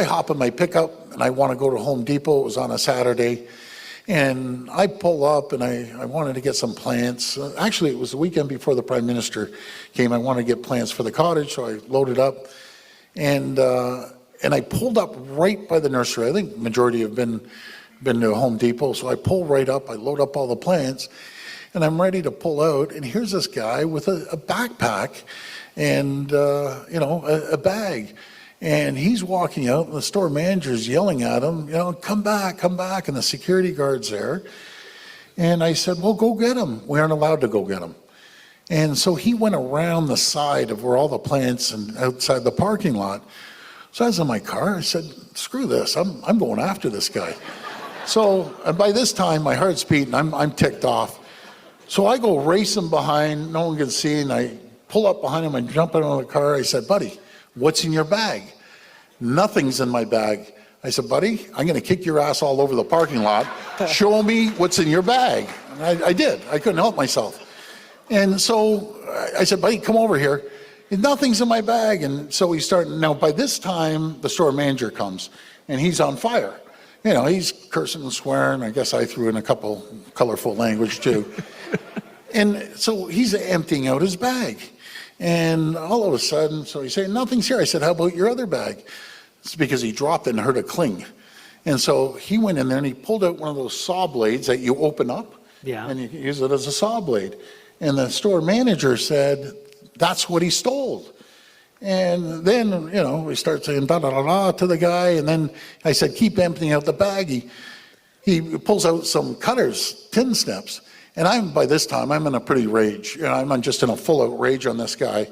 I hop in my pickup and I want to go to Home Depot. It was on a Saturday. And I pull up and I wanted to get some plants. Actually, it was the weekend before the Prime Minister came. I wanted to get plants for the cottage, so I loaded up. And I pulled up right by the nursery. I think the majority have been to Home Depot. So I pull right up, I load up all the plants, and I'm ready to pull out. And here's this guy with a backpack and, a bag. And he's walking out, and the store manager's yelling at him, come back, and the security guard's there. And I said, well, go get him. We aren't allowed to go get him. And so he went around the side of where all the plants and outside the parking lot. So I was in my car, I said, screw this, I'm going after this guy. So and by this time, my heart's beating, I'm ticked off. So I go racing behind, no one can see, and I pull up behind him, I jump out of the car, I said, buddy, what's in your bag? Nothing's in my bag. I said, buddy, I'm going to kick your ass all over the parking lot. Show me what's in your bag. And I did. I couldn't help myself. And so I said, buddy, come over here. And nothing's in my bag. And so we start. Now, by this time, the store manager comes, and he's on fire. He's cursing and swearing. I guess I threw in a couple colorful language, too. And so he's emptying out his bag. And all of a sudden, so he's saying, nothing's here. I said, how about your other bag? It's because he dropped it and heard a cling. And so he went in there and he pulled out one of those saw blades that you open up. Yeah. And you can use it as a saw blade. And the store manager said, that's what he stole. And then, we start saying da-da-da-da to the guy. And then I said, keep emptying out the bag. He pulls out some cutters, tin snips. And by this time, I'm in a pretty rage. I'm just in a full out rage on this guy.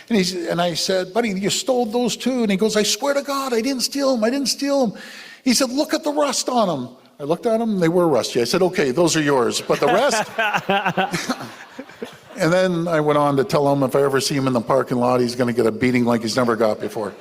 And I said, buddy, you stole those too? And he goes, I swear to God, I didn't steal them. He said, look at the rust on them. I looked at them, they were rusty. I said, okay, those are yours, but the rest? And then I went on to tell him if I ever see him in the parking lot, he's going to get a beating like he's never got before.